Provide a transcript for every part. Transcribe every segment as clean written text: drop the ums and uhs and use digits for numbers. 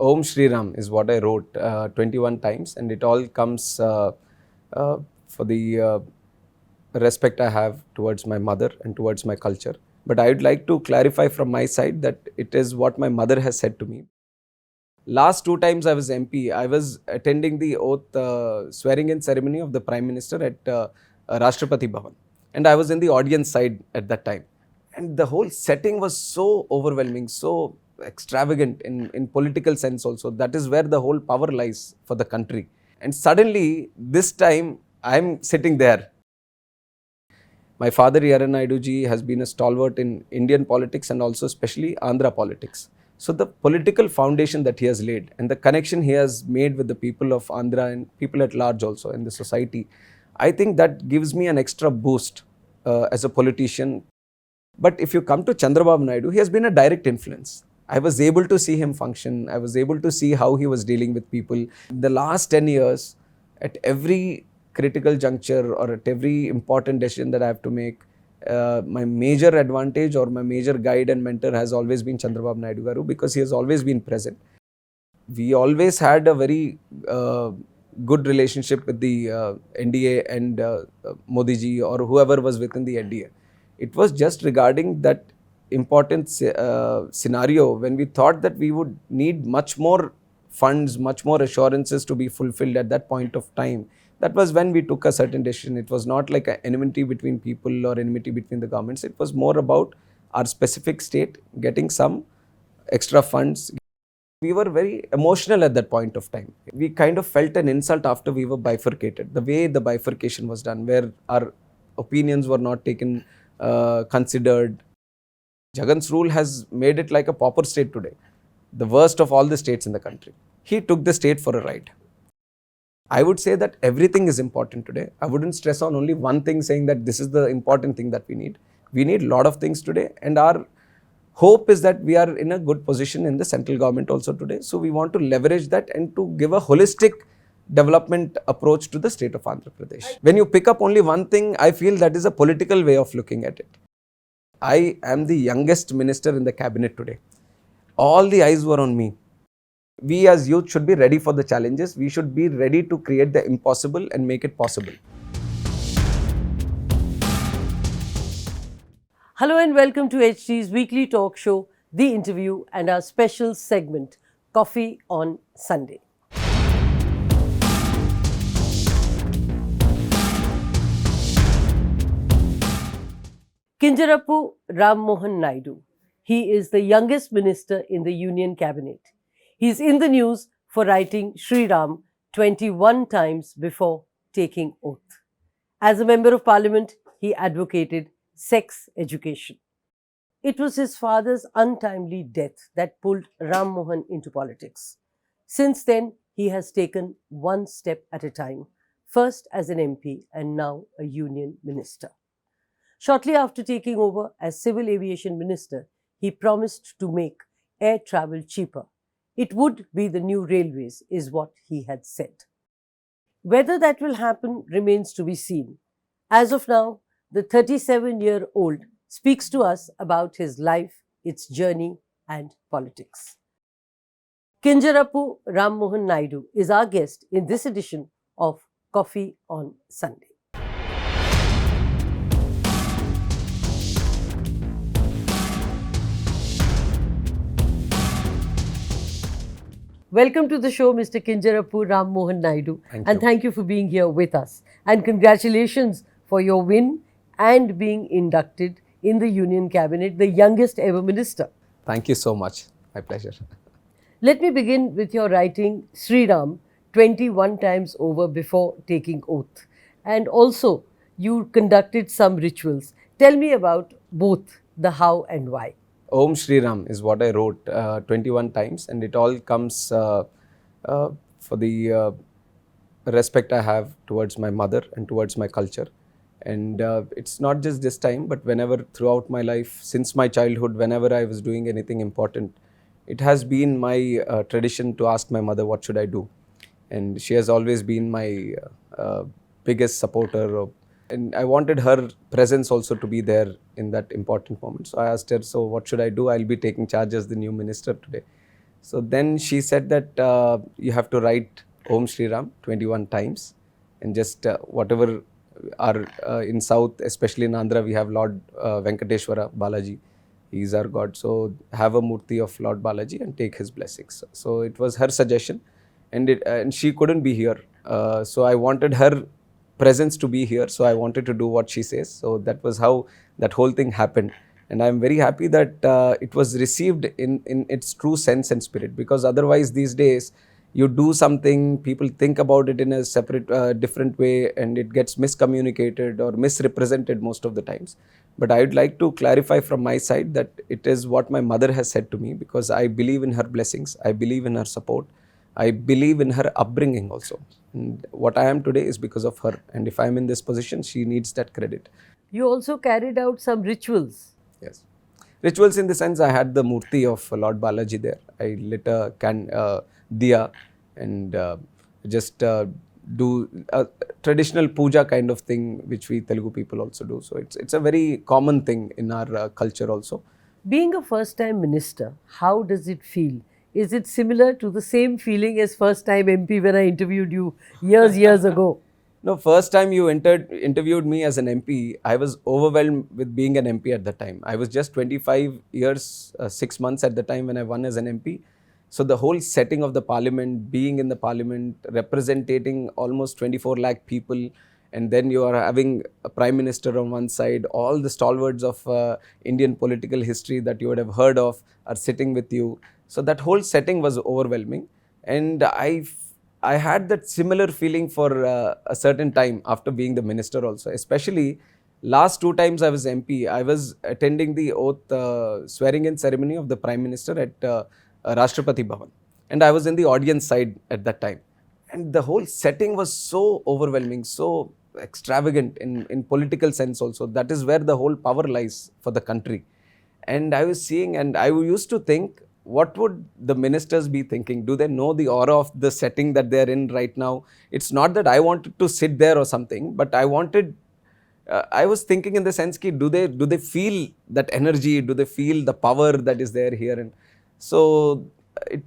Om Shri Ram is what I wrote 21 times, and it all comes for the respect I have towards my mother and towards my culture. But I would like to clarify from my side that it is what my mother has said to me. Last 2 times I was MP, I was attending the oath swearing in ceremony of the Prime Minister at Rashtrapati Bhavan. And I was in the audience side at that time. And the whole setting was so overwhelming, so extravagant in political sense also. That is where the whole power lies for the country. And suddenly, this time, I'm sitting there. My father, Mohan Naidu ji, has been a stalwart in Indian politics and also especially Andhra politics. So the political foundation that he has laid and the connection he has made with the people of Andhra and people at large also in the society, I think that gives me an extra boost as a politician. But if you come to Chandrababu Naidu, he has been a direct influence. I was able to see him function. I was able to see how he was dealing with people. In the last 10 years, at every critical juncture or at every important decision that I have to make, my major advantage or my major guide and mentor has always been Chandrababu Naidu Garu, because he has always been present. We always had a very good relationship with the NDA and Modi ji or whoever was within the NDA. It was just regarding that important scenario when we thought that we would need much more funds, much more assurances to be fulfilled at that point of time. That was when we took a certain decision. It was not like an enmity between people or enmity between the governments. It was more about our specific state getting some extra funds. We were very emotional at that point of time. We kind of felt an insult after we were bifurcated. The way the bifurcation was done, where our opinions were not taken, considered. Jagan's rule has made it like a pauper state today, the worst of all the states in the country. He took the state for a ride. I would say that everything is important today. I wouldn't stress on only one thing saying that this is the important thing that we need. We need a lot of things today, and our hope is that we are in a good position in the central government also today. So we want to leverage that and to give a holistic development approach to the state of Andhra Pradesh. When you pick up only one thing, I feel that is a political way of looking at it. I am the youngest minister in the cabinet today. All the eyes were on me. We as youth should be ready for the challenges. We should be ready to create the impossible and make it possible. Hello and welcome to HT's weekly talk show, The Interview, and our special segment, Coffee on Sunday. Kinjarapu Ram Mohan Naidu. He is the youngest minister in the Union Cabinet. He is in the news for writing Shri Ram 21 times before taking oath. As a member of parliament, he advocated sex education. It was his father's untimely death that pulled Ram Mohan into politics. Since then, he has taken one step at a time, first as an MP and now a union minister. Shortly after taking over as Civil Aviation Minister, he promised to make air travel cheaper. It would be the new railways, is what he had said. Whether that will happen remains to be seen. As of now, the 37-year-old speaks to us about his life, its journey, and politics. Kinjarapu Ram Mohan Naidu is our guest in this edition of Coffee on Sunday. Welcome to the show, Mr. Kinjarapu Ram Mohan Naidu. Thank you for being here with us. And congratulations for your win and being inducted in the Union Cabinet, the youngest ever minister. Thank you so much. My pleasure. Let me begin with your writing Shri Ram 21 times over before taking oath. And also, you conducted some rituals. Tell me about both the how and why. Om Shri Ram is what I wrote 21 times, and it all comes for the respect I have towards my mother and towards my culture. And it's not just this time, but whenever throughout my life, since my childhood, whenever I was doing anything important, it has been my tradition to ask my mother, what should I do? And she has always been my biggest supporter. And I wanted her presence also to be there in that important moment. So I asked her, so what should I do? I'll be taking charge as the new minister today. So then she said that you have to write Om Shri Ram 21 times, and just whatever are in South, especially in Andhra, we have Lord Venkateshwara Balaji. He is our God. So have a murti of Lord Balaji and take his blessings. So it was her suggestion, and she couldn't be here. So I wanted her presence to be here. So I wanted to do what she says. So that was how that whole thing happened. And I'm very happy that it was received in its true sense and spirit, because otherwise these days you do something, people think about it in a separate, different way, and it gets miscommunicated or misrepresented most of the times. But I would like to clarify from my side that it is what my mother has said to me, because I believe in her blessings, I believe in her support, I believe in her upbringing also. And what I am today is because of her. And if I am in this position, she needs that credit. You also carried out some rituals. Yes. Rituals in the sense, I had the murti of Lord Balaji there. I lit a diya and just do a traditional puja kind of thing, which we Telugu people also do. So it's a very common thing in our culture also. Being a first time minister, how does it feel? Is it similar to the same feeling as first time MP when I interviewed you years ago? No, first time you interviewed me as an MP, I was overwhelmed with being an MP at the time. I was just 25 years, 6 months at the time when I won as an MP. So the whole setting of the parliament, being in the parliament, representing almost 24 lakh people, and then you are having a prime minister on one side, all the stalwarts of Indian political history that you would have heard of are sitting with you. So that whole setting was overwhelming. And I had that similar feeling for a certain time after being the minister also, especially last 2 times I was MP. I was attending the oath swearing in ceremony of the Prime Minister at Rashtrapati Bhavan, and I was in the audience side at that time. And the whole setting was so overwhelming, so extravagant in political sense also. That is where the whole power lies for the country. And I was seeing, and I used to think, what would the ministers be thinking? Do they know the aura of the setting that they're in right now? It's not that I wanted to sit there or something, but I was thinking in the sense ki, do they feel that energy? Do they feel the power that is there here? And so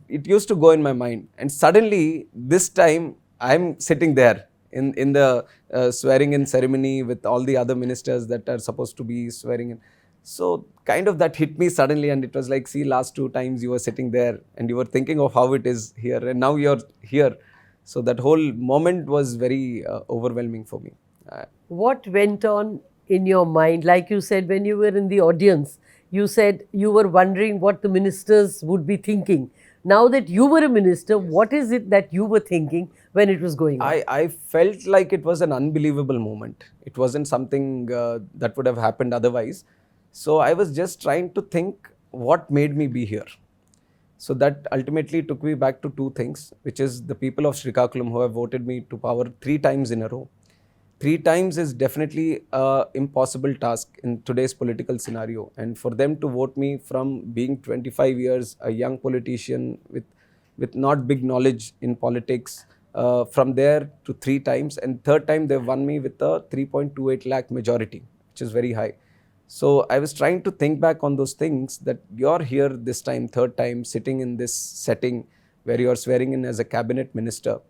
it used to go in my mind. And suddenly this time I'm sitting there in the swearing in ceremony with all the other ministers that are supposed to be swearing in. So kind of that hit me suddenly, and it was like, see, last 2 times you were sitting there and you were thinking of how it is here, and now you're here. So that whole moment was very overwhelming for me. What went on in your mind? Like you said, when you were in the audience, you said you were wondering what the ministers would be thinking. Now that you were a minister, what is it that you were thinking when it was going on? I felt like it was an unbelievable moment. It wasn't something that would have happened otherwise. So I was just trying to think what made me be here. So that ultimately took me back to 2 things, which is the people of Srikakulam who have voted me to power 3 times in a row. 3 times is definitely an impossible task in today's political scenario. And for them to vote me from being 25 years, a young politician with not big knowledge in politics, from there to 3 times, and third time they won me with a 3.28 lakh majority, which is very high. So I was trying to think back on those things, that you're here this time, third time, sitting in this setting where you're swearing in as a cabinet minister.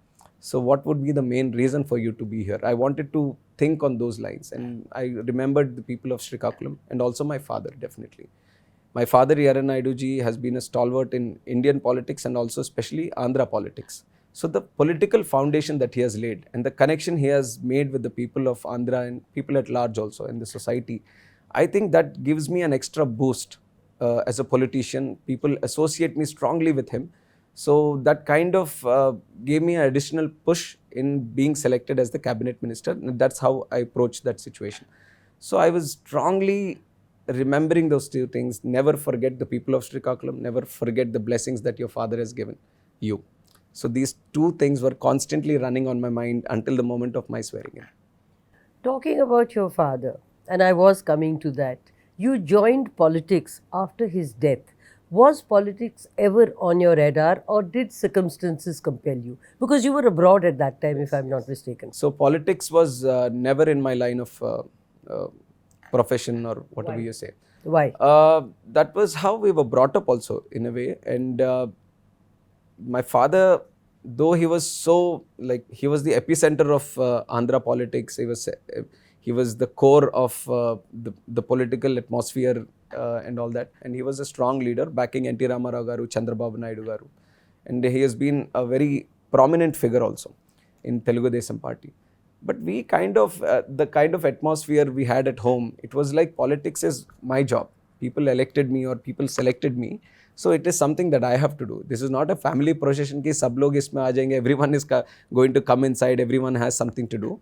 So what would be the main reason for you to be here? I wanted to think on those lines, and I remembered the people of Srikakulam and also my father, definitely. My father, Yaran Naidu ji, has been a stalwart in Indian politics and also especially Andhra politics. So the political foundation that he has laid and the connection he has made with the people of Andhra and people at large also in the society, I think that gives me an extra boost as a politician. People associate me strongly with him. So that kind of gave me an additional push in being selected as the cabinet minister. And that's how I approached that situation. So I was strongly remembering those 2 things. Never forget the people of Srikakulam. Never forget the blessings that your father has given you. So these 2 things were constantly running on my mind until the moment of my swearing in. Talking about your father, and I was coming to that, you joined politics after his death. Was politics ever on your radar, or did circumstances compel you? Because you were abroad at that time, if I'm not mistaken. So politics was never in my line of profession or whatever you say. Why? That was how we were brought up also in a way. And my father, though he was so, like, he was the epicenter of Andhra politics. He was the core of the political atmosphere and all that. And he was a strong leader backing N.T. Ramarao garu, Chandrababu Naidu garu. And he has been a very prominent figure also in Telugu Desam party. But we kind of, the kind of atmosphere we had at home, it was like politics is my job. People elected me or people selected me. So it is something that I have to do. This is not a family procession ki sab log isme aa jayenge, everyone is going to come inside, everyone has something to do.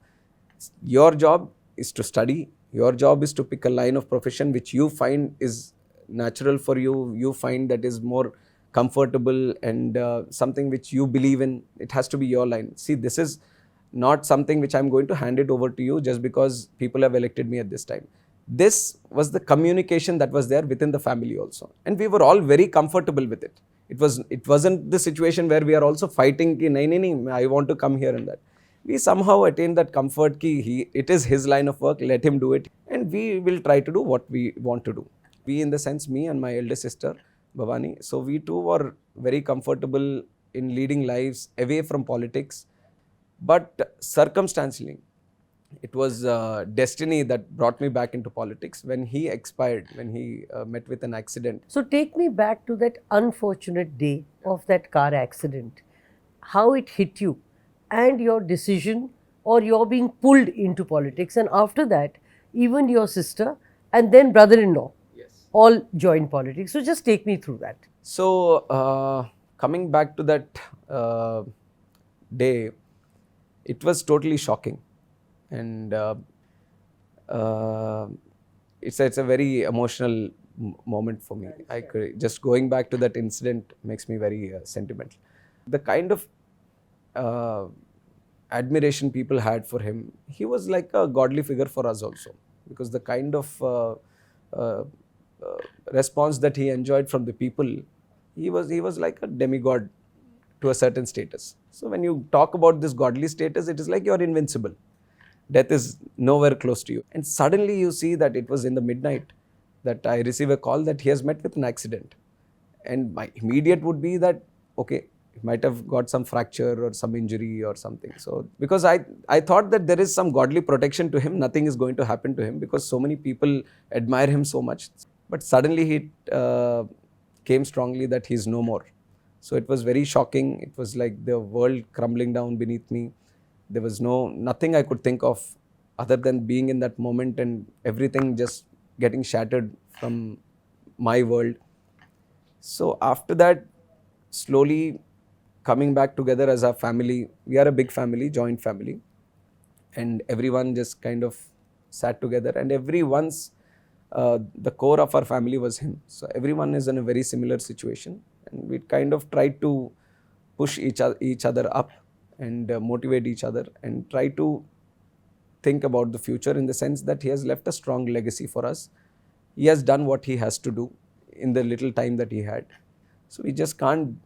Your job is to study. Your job is to pick a line of profession which you find is natural for you. You find that is more comfortable and something which you believe in. It has to be your line. See, this is not something which I'm going to hand it over to you just because people have elected me at this time. This was the communication that was there within the family also. And we were all very comfortable with it. It wasn't the situation where we are also fighting, ki, nahi, I want to come here and that. We somehow attained that comfort ki it is his line of work, let him do it. And we will try to do what we want to do. We, in the sense, me and my elder sister, Bhavani, so we too were very comfortable in leading lives away from politics. But circumstantially, it was destiny that brought me back into politics when he expired, when he met with an accident. So take me back to that unfortunate day of that car accident, how it hit you and your decision or your being pulled into politics. And after that, even your sister and then brother-in-law all joined politics. So just take me through that. So coming back to that day, it was totally shocking. And it's a very emotional moment for me. Just going back to that incident makes me very sentimental. The kind of admiration people had for him, he was like a godly figure for us also, because the kind of response that he enjoyed from the people, he was like a demigod to a certain status. So when you talk about this godly status, it is like you're invincible. Death is nowhere close to you. And suddenly you see that it was in the midnight that I receive a call that he has met with an accident. And my immediate would be that, okay, he might have got some fracture or some injury or something. So because I thought that there is some godly protection to him, nothing is going to happen to him because so many people admire him so much. But suddenly he came strongly that he's no more. So it was very shocking. It was like the world crumbling down beneath me. There was nothing I could think of other than being in that moment and everything just getting shattered from my world. So after that, slowly coming back together as a family, we are a big family, joint family. And everyone just kind of sat together, and everyone's, the core of our family was him. So everyone is in a very similar situation. And we kind of tried to push each other up and motivate each other and try to think about the future, in the sense that he has left a strong legacy for us. He has done what he has to do in the little time that he had. So we just can't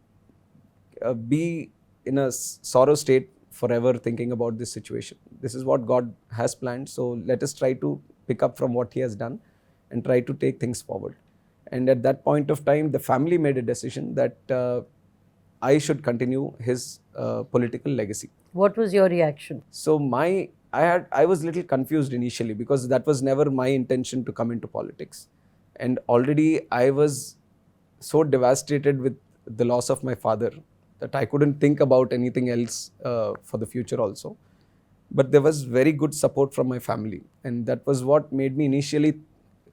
be in a sorrow state forever thinking about this situation. This is what God has planned. So let us try to pick up from what he has done and try to take things forward. And at that point of time, the family made a decision that I should continue his political legacy. What was your reaction? So I was a little confused initially, because that was never my intention to come into politics. And already I was so devastated with the loss of my father that I couldn't think about anything else for the future also. But there was very good support from my family. And that was what made me initially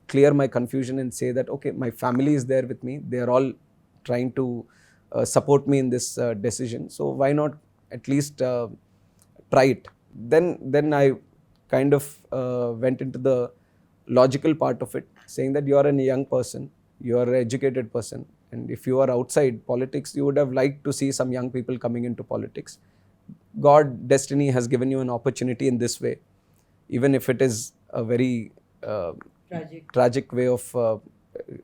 clear my confusion and say that, okay, my family is there with me. They are all trying to support me in this decision. So why not at least try it? Then I kind of went into the logical part of it, saying that you are a young person, you are an educated person, and if you are outside politics, you would have liked to see some young people coming into politics. God, destiny has given you an opportunity in this way, even if it is a very tragic way of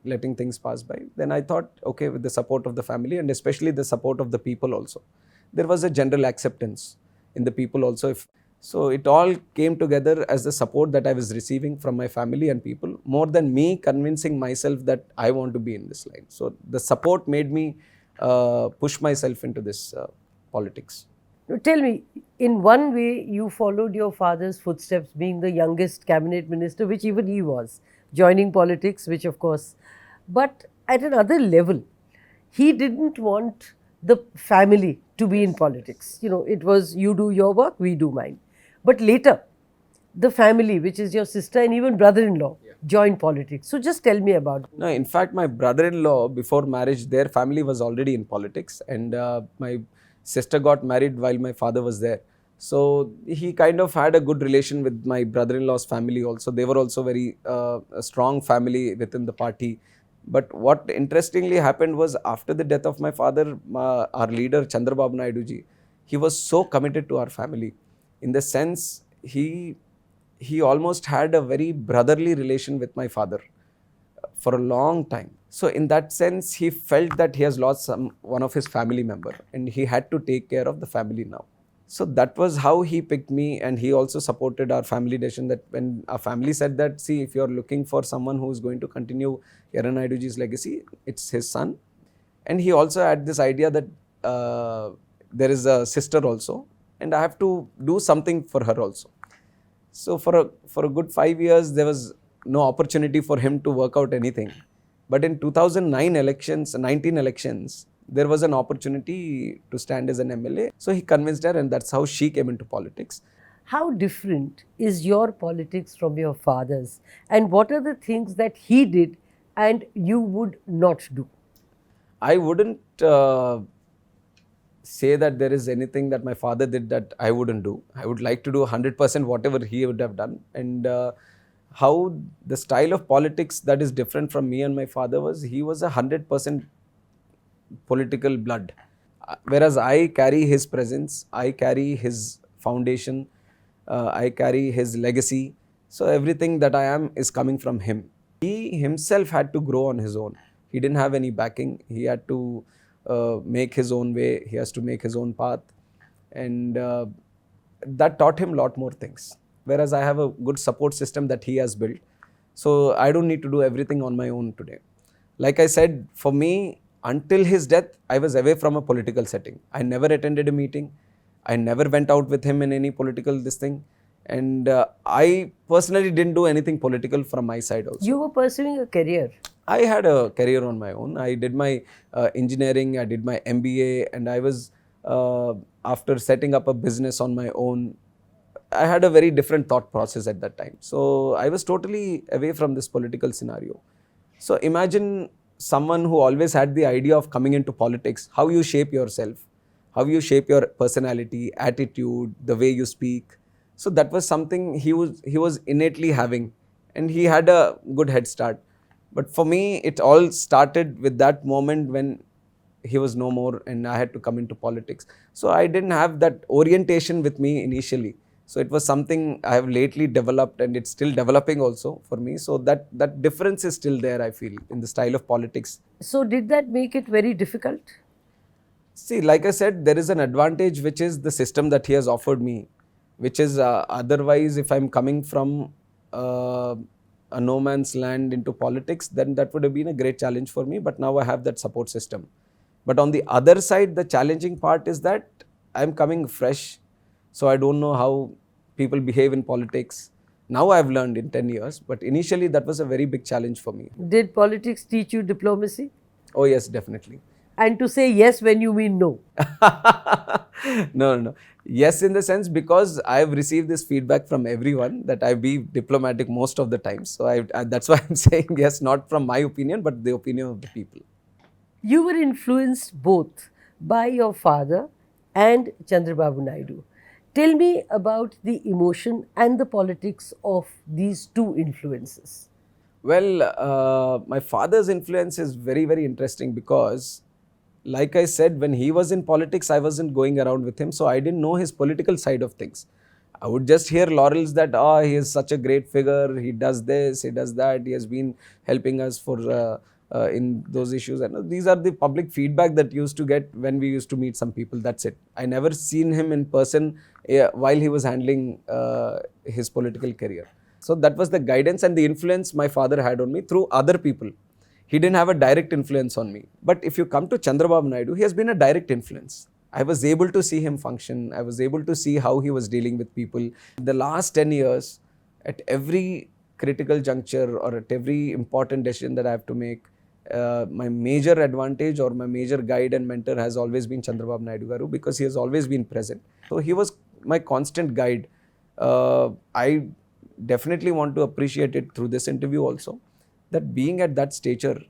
letting things pass by. Then I thought, okay, with the support of the family and especially the support of the people also, there was a general acceptance in the people also. So it all came together as the support that I was receiving from my family and people, more than me convincing myself that I want to be in this line. So the support made me push myself into this politics. Now tell me, in one way, you followed your father's footsteps, being the youngest cabinet minister, which even he was, joining politics, which of course, but at another level, he didn't want the family to be in politics. You know, it was you do your work, we do mine. But later, the family, which is your sister and even brother-in-law, joined politics. So just tell me about it. No, in fact, my brother-in-law, before marriage, their family was already in politics, and my sister got married while my father was there. So he kind of had a good relation with my brother-in-law's family also. They were also very a strong family within the party. But what interestingly happened was, after the death of my father, our leader Chandrababu Naidu ji, he was so committed to our family. In the sense, he almost had a very brotherly relation with my father for a long time. So in that sense, he felt that he has lost one of his family member, and he had to take care of the family now. So that was how he picked me, and he also supported our family decision. That when our family said that, see, if you're looking for someone who is going to continue Hiran Naiduji's legacy, it's his son. And he also had this idea that there is a sister also, and I have to do something for her also. So for a good 5 years, there was no opportunity for him to work out anything. But in 2009 elections, 19 elections, there was an opportunity to stand as an MLA. So he convinced her, and that's how she came into politics. How different is your politics from your father's? And what are the things that he did and you would not do? I wouldn't say that there is anything that my father did that I wouldn't do. I would like to do 100% whatever he would have done. And how the style of politics that is different from me and my father was, he was 100% political blood. Whereas I carry his presence, I carry his foundation, I carry his legacy. So everything that I am is coming from him. He himself had to grow on his own. He didn't have any backing. He had to make his own way. He has to make his own path. And that taught him a lot more things. Whereas I have a good support system that he has built. So I don't need to do everything on my own today. Like I said, for me, until his death, I was away from a political setting. I never attended a meeting. I never went out with him in any political this thing. And I personally didn't do anything political from my side also. You were pursuing a career. I had a career on my own. I did my engineering, I did my MBA, and I was, after setting up a business on my own, I had a very different thought process at that time. So I was totally away from this political scenario. So imagine someone who always had the idea of coming into politics, how you shape yourself, how you shape your personality, attitude, the way you speak. So that was something he was innately having, and he had a good head start. But for me, it all started with that moment when he was no more and I had to come into politics. So I didn't have that orientation with me initially. So it was something I have lately developed, and it's still developing also for me. So that difference is still there, I feel, in the style of politics. So did that make it very difficult? See, like I said, there is an advantage, which is the system that he has offered me, which is otherwise, if I'm coming from a no man's land into politics, then that would have been a great challenge for me. But now I have that support system. But on the other side, the challenging part is that I'm coming fresh. So I don't know how people behave in politics. Now I've learned in 10 years, but initially that was a very big challenge for me. Did politics teach you diplomacy? Oh yes, definitely. And to say yes when you mean no? No. Yes, in the sense, because I've received this feedback from everyone that I be diplomatic most of the time. So that's why I'm saying yes, not from my opinion, but the opinion of the people. You were influenced both by your father and Chandrababu Naidu. Tell me about the emotion and the politics of these two influences. Well, my father's influence is very, very interesting because, like I said, when he was in politics, I wasn't going around with him. So I didn't know his political side of things. I would just hear laurels that, he is such a great figure. He does this, he does that. He has been helping us for in those issues. And these are the public feedback that used to get when we used to meet some people. That's it. I never seen him in person while he was handling his political career. So that was the guidance and the influence my father had on me through other people. He didn't have a direct influence on me. But if you come to Chandrababu Naidu, he has been a direct influence. I was able to see him function. I was able to see how he was dealing with people. The last 10 years, at every critical juncture or at every important decision that I have to make, my major advantage or my major guide and mentor has always been Chandrababu Naidu Garu, because he has always been present. So he was my constant guide. I definitely want to appreciate it through this interview also, that being at that stature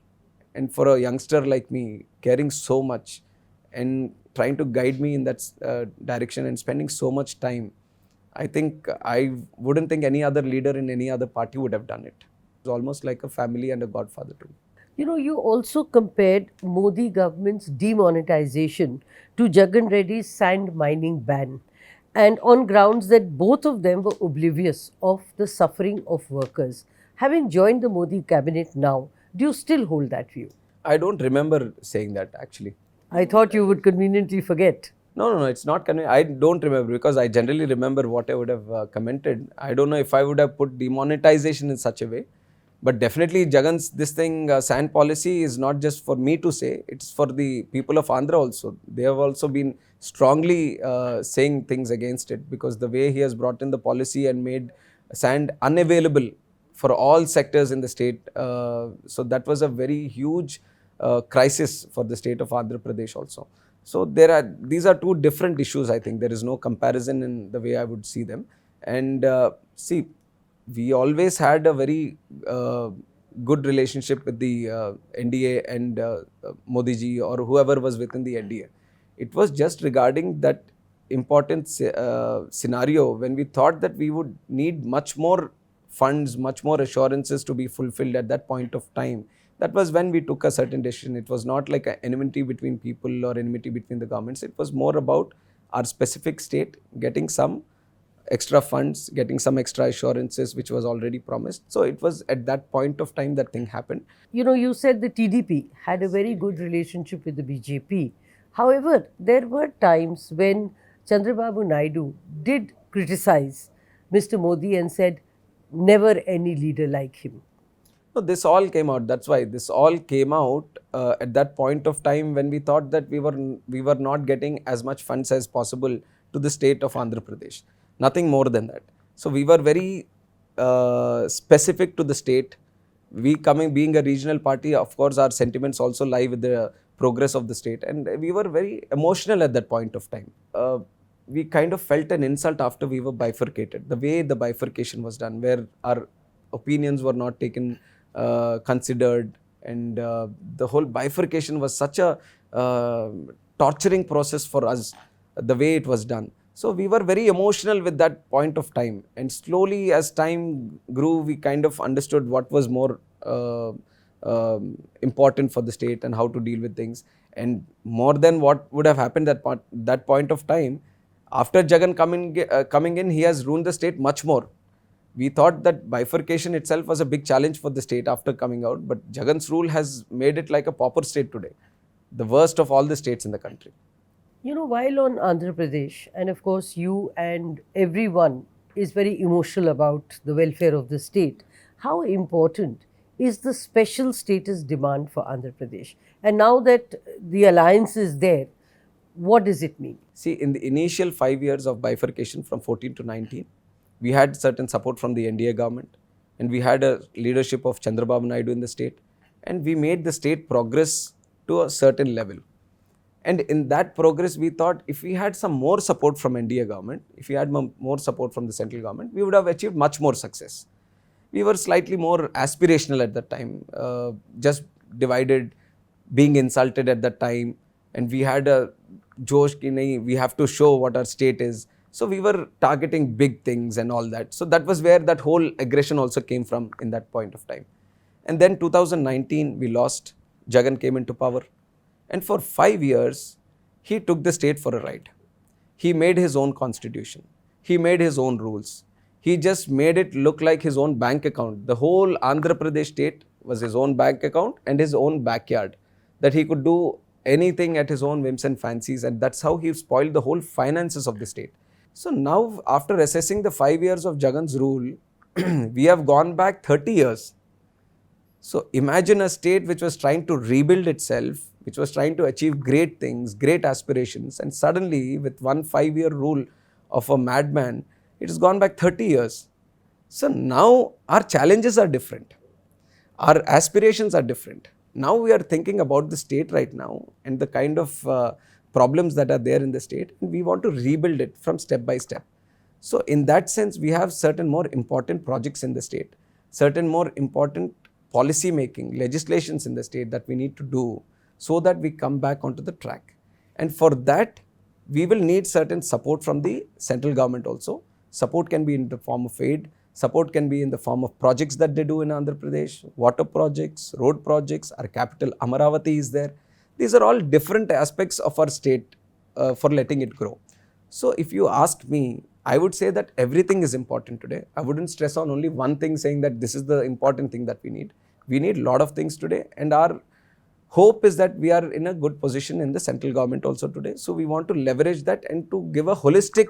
and for a youngster like me, caring so much and trying to guide me in that direction and spending so much time, I think I wouldn't think any other leader in any other party would have done it. It's almost like a family and a godfather to me. You know, you also compared Modi government's demonetization to Jagan Reddy's sand mining ban, and on grounds that both of them were oblivious of the suffering of workers. Having joined the Modi cabinet now, do you still hold that view? I don't remember saying that actually. I thought you would conveniently forget. No, it's not convenient. I don't remember, because I generally remember what I would have commented. I don't know if I would have put demonetization in such a way. But definitely Jagan's this thing, sand policy is not just for me to say, it's for the people of Andhra also. They have also been strongly saying things against it, because the way he has brought in the policy and made sand unavailable for all sectors in the state. So that was a very huge crisis for the state of Andhra Pradesh also. So these are two different issues, I think. There is no comparison in the way I would see them. And see, we always had a very good relationship with the NDA and Modi ji or whoever was within the NDA. It was just regarding that important scenario when we thought that we would need much more funds, much more assurances to be fulfilled at that point of time. That was when we took a certain decision. It was not like an enmity between people or enmity between the governments. It was more about our specific state getting some extra funds, getting some extra assurances which was already promised. So it was at that point of time that thing happened. You know, you said the TDP had a very good relationship with the BJP. However, there were times when Chandrababu Naidu did criticize Mr. Modi and said, never any leader like him. So this all came out. That's why this all came out at that point of time when we thought that we were not getting as much funds as possible to the state of Andhra Pradesh. Nothing more than that. So we were very specific to the state. We being a regional party, of course, our sentiments also lie with the progress of the state, and we were very emotional at that point of time. We kind of felt an insult after we were bifurcated. The way the bifurcation was done, where our opinions were not taken considered, and the whole bifurcation was such a torturing process for us, the way it was done. So we were very emotional with that point of time, and slowly as time grew, we kind of understood what was more important for the state and how to deal with things. And more than what would have happened at that point of time, after Jagan coming in, he has ruined the state much more. We thought that bifurcation itself was a big challenge for the state after coming out, but Jagan's rule has made it like a pauper state today, the worst of all the states in the country. You know, while on Andhra Pradesh, and of course you and everyone is very emotional about the welfare of the state, how important is the special status demand for Andhra Pradesh? And now that the alliance is there, what does it mean? See, in the initial 5 years of bifurcation from 14 to 19, we had certain support from the NDA government, and we had a leadership of Chandrababu Naidu in the state, and we made the state progress to a certain level. And in that progress, we thought if we had some more support from NDA government, if we had more support from the central government, we would have achieved much more success. We were slightly more aspirational at that time, just divided, being insulted at that time, and we had a josh ki nahi, we have to show what our state is. So we were targeting big things and all that. So that was where that whole aggression also came from in that point of time. And then 2019, we lost. Jagan came into power. And for 5 years, he took the state for a ride. He made his own constitution. He made his own rules. He just made it look like his own bank account. The whole Andhra Pradesh state was his own bank account and his own backyard, that he could do anything at his own whims and fancies, and that's how he spoiled the whole finances of the state. So now, after assessing the 5 years of Jagan's rule, we have gone back 30 years. So imagine a state which was trying to rebuild itself, which was trying to achieve great things, great aspirations, and suddenly with one 5-year rule of a madman, it has gone back 30 years. So now our challenges are different. Our aspirations are different. Now we are thinking about the state right now and the kind of problems that are there in the state, and we want to rebuild it from step by step. So in that sense, we have certain more important projects in the state, certain more important policy making, legislations in the state that we need to do so that we come back onto the track. And for that, we will need certain support from the central government also. Support can be in the form of aid, support can be in the form of projects that they do in Andhra Pradesh, water projects, road projects, our capital Amaravati is there. These are all different aspects of our state for letting it grow. So if you ask me, I would say that everything is important today. I wouldn't stress on only one thing saying that this is the important thing that we need. We need a lot of things today, and our hope is that we are in a good position in the central government also today. So we want to leverage that and to give a holistic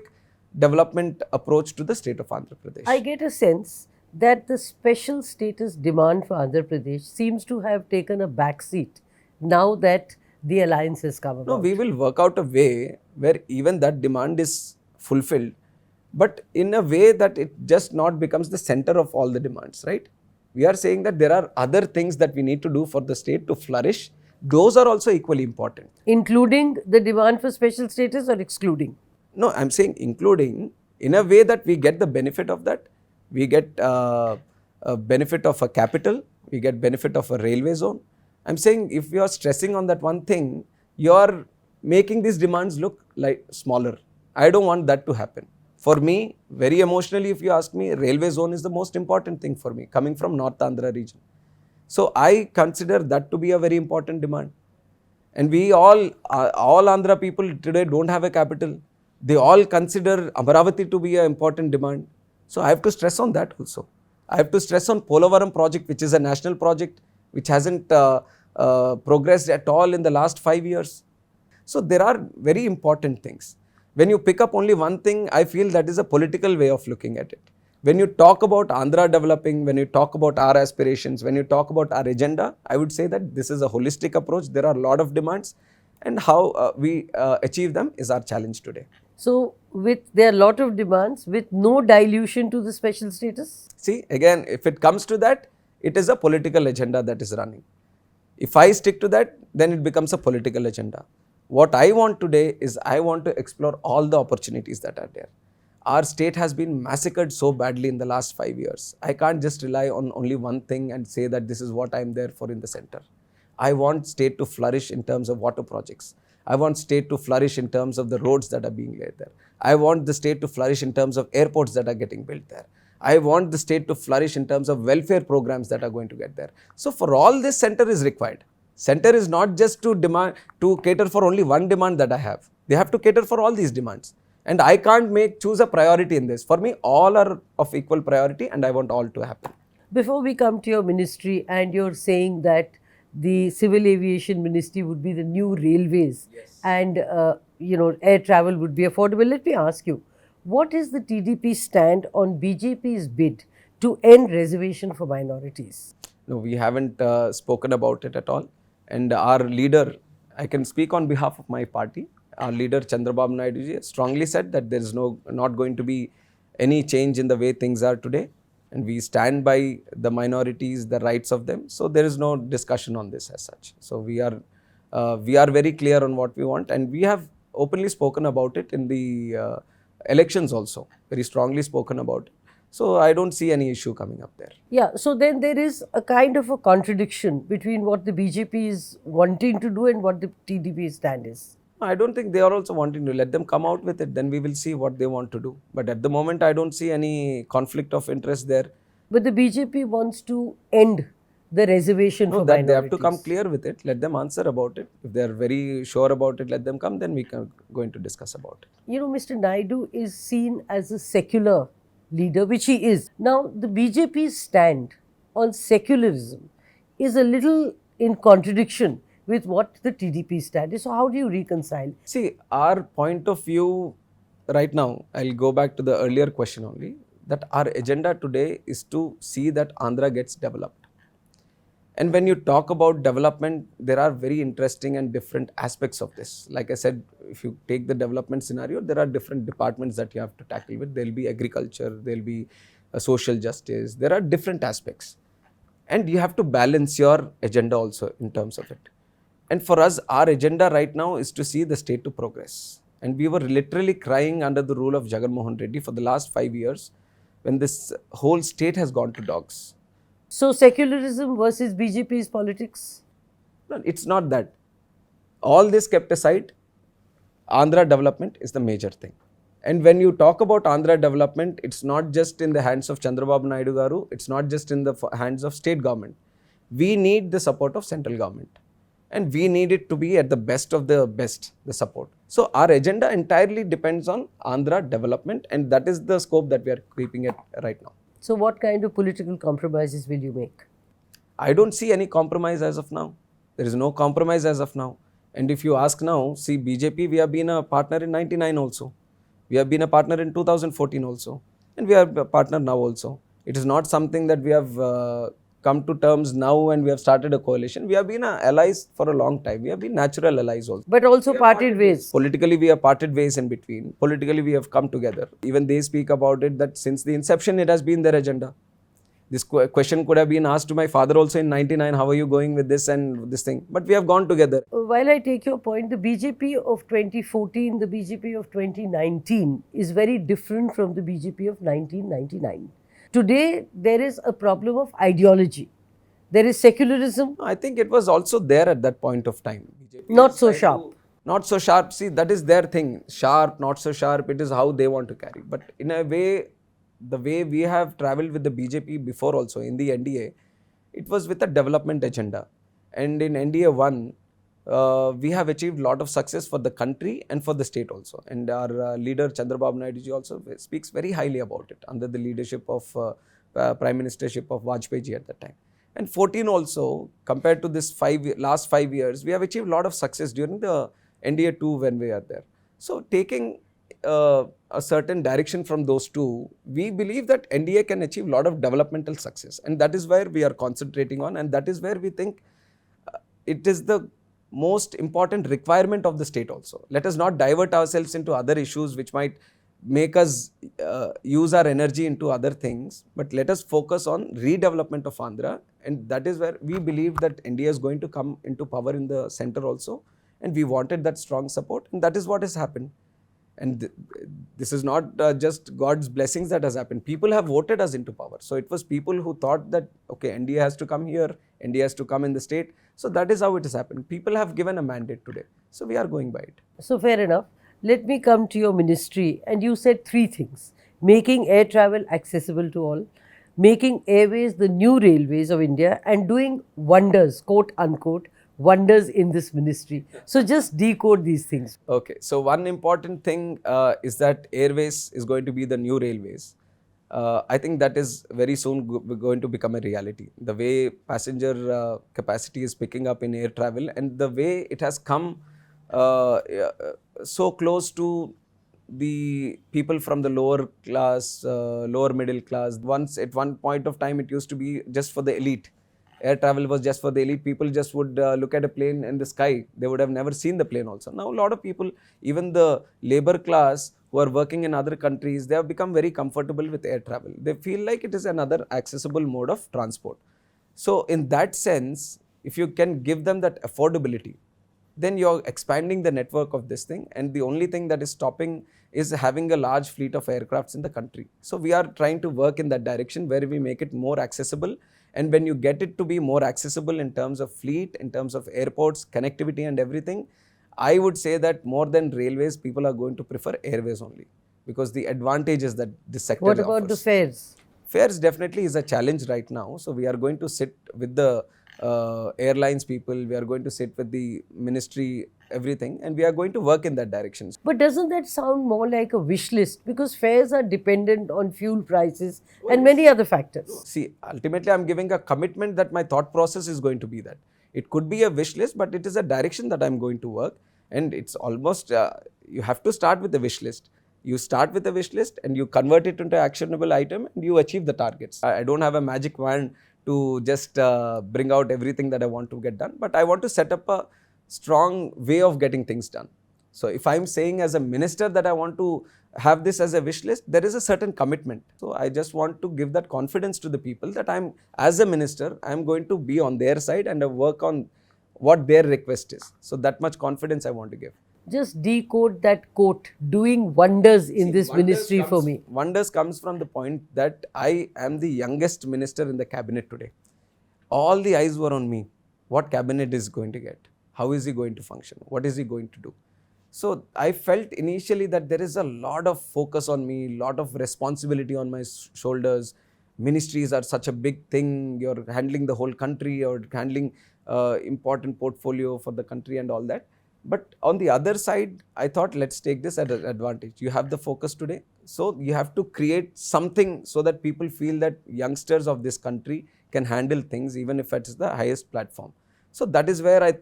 development approach to the state of Andhra Pradesh. I get a sense that the special status demand for Andhra Pradesh seems to have taken a backseat now that the alliance has come about. No, we will work out a way where even that demand is fulfilled, but in a way that it just not becomes the center of all the demands, right? We are saying that there are other things that we need to do for the state to flourish. Those are also equally important. Including the demand for special status or excluding? No, I'm saying including in a way that we get the benefit of that. We get a benefit of a capital, we get benefit of a railway zone. I'm saying if you are stressing on that one thing, you are making these demands look like smaller. I don't want that to happen. For me, very emotionally, if you ask me, railway zone is the most important thing for me, coming from North Andhra region. So I consider that to be a very important demand. And we all Andhra people today don't have a capital. They all consider Amaravati to be an important demand. So I have to stress on that also. I have to stress on Polavaram project, which is a national project, which hasn't progressed at all in the last 5 years. So there are very important things. When you pick up only one thing, I feel that is a political way of looking at it. When you talk about Andhra developing, when you talk about our aspirations, when you talk about our agenda, I would say that this is a holistic approach. There are a lot of demands, and how we achieve them is our challenge today. So, there are a lot of demands with no dilution to the special status? See, again, if it comes to that, it is a political agenda that is running. If I stick to that, then it becomes a political agenda. What I want today is I want to explore all the opportunities that are there. Our state has been massacred so badly in the last 5 years. I can't just rely on only one thing and say that this is what I'm there for in the center. I want state to flourish in terms of water projects. I want state to flourish in terms of the roads that are being laid there. I want the state to flourish in terms of airports that are getting built there. I want the state to flourish in terms of welfare programs that are going to get there. So for all this, center is required. Center is not just to cater for only one demand that I have. They have to cater for all these demands. And I can't choose a priority in this. For me, all are of equal priority, and I want all to happen. Before we come to your ministry, and you're saying that the Civil Aviation Ministry would be the new railways, Yes. And air travel would be affordable. Let me ask you, what is the TDP stand on BJP's bid to end reservation for minorities? No, we haven't spoken about it at all. And our leader, I can speak on behalf of my party, our leader Chandrababu Naidu strongly said that there is not going to be any change in the way things are today. And we stand by the minorities, the rights of them. So there is no discussion on this as such. So we are very clear on what we want, and we have openly spoken about it in the elections also, very strongly spoken about it. So I don't see any issue coming up there. Yeah, so then there is a kind of a contradiction between what the BJP is wanting to do and what the TDP stand is. I don't think they are also wanting to. Let them come out with it, then we will see what they want to do. But at the moment, I don't see any conflict of interest there. But the BJP wants to end the reservation for minorities. They have to come clear with it. Let them answer about it. If they are very sure about it, let them come, then we can going to discuss about it. Mr. Naidu is seen as a secular leader, which he is. Now, the BJP's stand on secularism is a little in contradiction with what the TDP stand is. So, how do you reconcile? See, our point of view right now, I'll go back to the earlier question only, that our agenda today is to see that Andhra gets developed. And when you talk about development, there are very interesting and different aspects of this. Like I said, if you take the development scenario, there are different departments that you have to tackle with. There will be agriculture, there will be social justice, there are different aspects. And you have to balance your agenda also in terms of it. And for us, our agenda right now is to see the state to progress. And we were literally crying under the rule of Jagan Mohan Reddy for the last 5 years when this whole state has gone to dogs. So, secularism versus BJP's politics? No, it's not that. All this kept aside, Andhra development is the major thing. And when you talk about Andhra development, it's not just in the hands of Chandrababu Naidu Garu, it's not just in the hands of state government. We need the support of central government. And we need it to be at the best of the best, the support. So our agenda entirely depends on Andhra development, and that is the scope that we are keeping it right now. So, what kind of political compromises will you make? I don't see any compromise as of now. There is no compromise as of now. And if you ask now, see BJP, we have been a partner in 99 also. We have been a partner in 2014 also. And we are a partner now also. It is not something that we have come to terms now and we have started a coalition. We have been allies for a long time. We have been natural allies also. But also parted ways. Politically, we have parted ways in between. Politically, we have come together. Even they speak about it that since the inception, it has been their agenda. This question could have been asked to my father also in 99, how are you going with this and this thing? But we have gone together. While I take your point, the BJP of 2014, the BJP of 2019 is very different from the BJP of 1999. Today, there is a problem of ideology. There is secularism. I think it was also there at that point of time. BJP Not so sharp. Not so sharp. See, that is their thing. Sharp, not so sharp. It is how they want to carry. But in a way, the way we have traveled with the BJP before also in the NDA, it was with a development agenda. And in NDA 1, we have achieved a lot of success for the country and for the state also. And our leader Chandrababu Naidu ji also speaks very highly about it under the leadership of Prime Ministership of Vajpayee ji at that time. And 14 also, compared to this last 5 years, we have achieved a lot of success during the NDA 2 when we are there. So taking a certain direction from those two, we believe that NDA can achieve a lot of developmental success. And that is where we are concentrating on, and that is where we think it is the most important requirement of the state also. Let us not divert ourselves into other issues which might make us use our energy into other things, but let us focus on redevelopment of Andhra, and that is where we believe that NDA is going to come into power in the center also, and we wanted that strong support, and that is what has happened. And this is not just God's blessings that has happened. People have voted us into power. So it was people who thought that, okay, NDA has to come here, NDA has to come in the state. So that is how it has happened. People have given a mandate today. So we are going by it. So fair enough. Let me come to your ministry. And you said 3 things. Making air travel accessible to all, making airways the new railways of India, and doing wonders, quote unquote, wonders in this ministry. So just decode these things. Okay, so one important thing is that airways is going to be the new railways. I think that is very soon going to become a reality. The way passenger capacity is picking up in air travel, and the way it has come so close to the people from the lower class, lower middle class. Once at one point of time, it used to be just for the elite. Air travel was just for the elite. People just would look at a plane in the sky. They would have never seen the plane also. Now a lot of people, even the labor class who are working in other countries, they have become very comfortable with air travel. They feel like it is another accessible mode of transport. So in that sense, if you can give them that affordability, then you're expanding the network of this thing, and the only thing that is stopping is having a large fleet of aircrafts in the country. So we are trying to work in that direction where we make it more accessible. And when you get it to be more accessible in terms of fleet, in terms of airports, connectivity and everything, I would say that more than railways, people are going to prefer airways only, because the advantages that this sector offers. What about the fares? Fares definitely is a challenge right now. So we are going to sit with the airlines people, we are going to sit with the ministry, everything, and we are going to work in that direction. But doesn't that sound more like a wish list? Because fares are dependent on fuel prices and many other factors. See, ultimately I'm giving a commitment that my thought process is going to be that. It could be a wish list, but it is a direction that I'm going to work, and it's almost, you have to start with the wish list. You start with a wish list and you convert it into an actionable item and you achieve the targets. I don't have a magic wand to just bring out everything that I want to get done. But I want to set up a strong way of getting things done. So if I'm saying as a minister that I want to have this as a wish list, there is a certain commitment. So I just want to give that confidence to the people that as a minister, I'm going to be on their side and work on what their request is. So that much confidence I want to give. Just decode that quote, doing wonders in this ministry for me. Wonders comes from the point that I am the youngest minister in the cabinet today. All the eyes were on me. What cabinet is going to get? How is he going to function? What is he going to do? So I felt initially that there is a lot of focus on me, lot of responsibility on my shoulders. Ministries are such a big thing. You're handling the whole country, or handling important portfolio for the country and all that. But on the other side, I thought, let's take this as an advantage. You have the focus today. So you have to create something so that people feel that youngsters of this country can handle things, even if it's the highest platform. So that is where I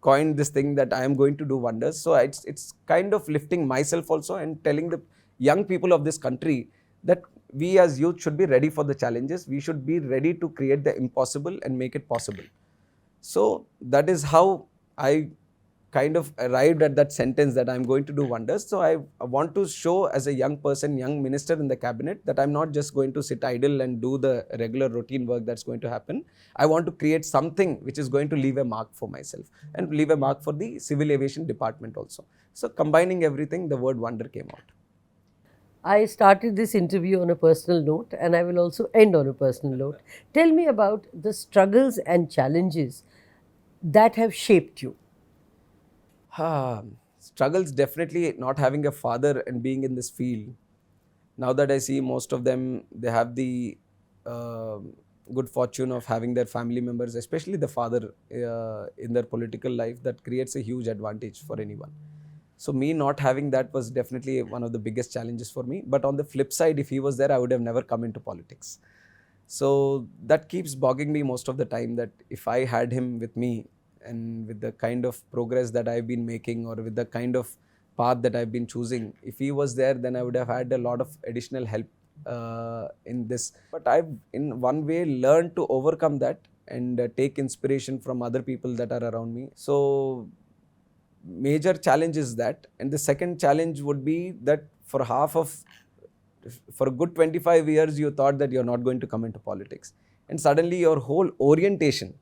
coined this thing that I am going to do wonders. So it's kind of lifting myself also and telling the young people of this country that we as youth should be ready for the challenges. We should be ready to create the impossible and make it possible. So that is how I kind of arrived at that sentence that I'm going to do wonders. So I want to show as a young person, young minister in the cabinet, that I'm not just going to sit idle and do the regular routine work that's going to happen. I want to create something which is going to leave a mark for myself and leave a mark for the Civil Aviation Department also. So combining everything, the word wonder came out. I started this interview on a personal note, and I will also end on a personal note. Tell me about the struggles and challenges that have shaped you. Struggles, definitely not having a father and being in this field. Now that I see most of them, they have the good fortune of having their family members, especially the father in their political life. That creates a huge advantage for anyone. So me not having that was definitely one of the biggest challenges for me. But on the flip side, if he was there, I would have never come into politics. So that keeps bogging me most of the time, that if I had him with me, and with the kind of progress that I've been making, or with the kind of path that I've been choosing, if he was there, then I would have had a lot of additional help in this. But I've in one way learned to overcome that and take inspiration from other people that are around me. So major challenge is that. And the second challenge would be that for a good 25 years, you thought that you're not going to come into politics. And suddenly your whole orientation,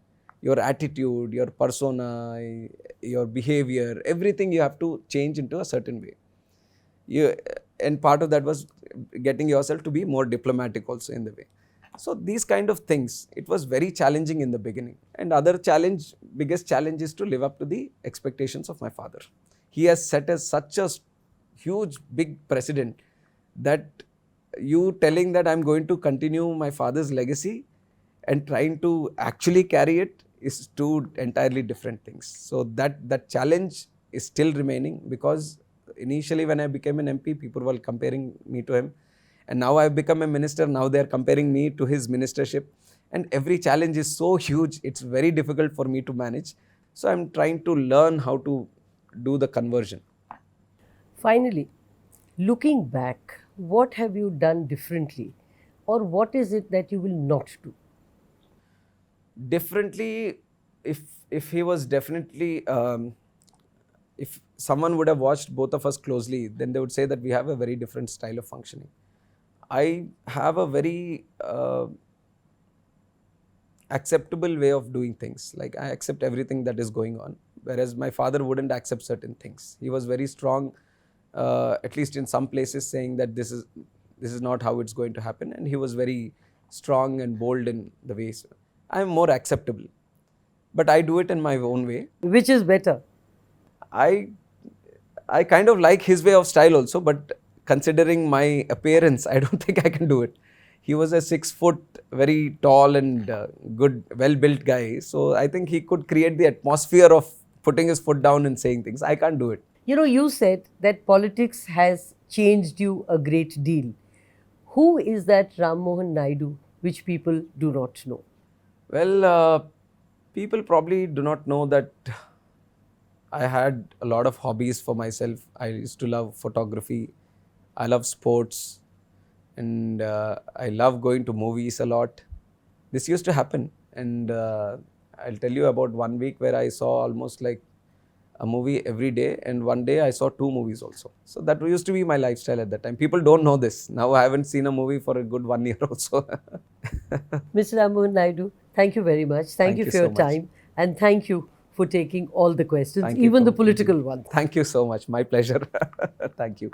your attitude, your persona, your behavior, everything you have to change into a certain way. And part of that was getting yourself to be more diplomatic also in the way. So these kind of things, it was very challenging in the beginning. And biggest challenge is to live up to the expectations of my father. He has set such a huge, big precedent that you telling that I'm going to continue my father's legacy and trying to actually carry it is two entirely different things. So that challenge is still remaining, because initially when I became an MP, people were comparing me to him. And now I've become a minister, now they're comparing me to his ministership. And every challenge is so huge, it's very difficult for me to manage. So I'm trying to learn how to do the conversion. Finally, looking back, what have you done differently, or what is it that you will not do? Differently, if he was definitely, if someone would have watched both of us closely, then they would say that we have a very different style of functioning. I have a very acceptable way of doing things. Like, I accept everything that is going on, whereas my father wouldn't accept certain things. He was very strong, at least in some places, saying that this is not how it's going to happen, and he was very strong and bold in the ways. I'm more acceptable, but I do it in my own way. Which is better? I kind of like his way of style also, but considering my appearance, I don't think I can do it. He was a 6 foot, very tall and good, well-built guy. So I think he could create the atmosphere of putting his foot down and saying things. I can't do it. You know, you said that politics has changed you a great deal. Who is that Ram Mohan Naidu which people do not know? Well, people probably do not know that I had a lot of hobbies for myself. I used to love photography. I love sports. And I love going to movies a lot. this used to happen. And I'll tell you about 1 week where I saw almost like a movie every day, and one day I saw 2 movies also. So that used to be my lifestyle at that time. People don't know this. Now I haven't seen a movie for a good 1 year also. Mr. Ram Mohan Naidu, thank you very much. Thank you for so your much. time, and thank you for taking all the questions, Thank you even for- the political ones. Thank you so much. My pleasure. Thank you.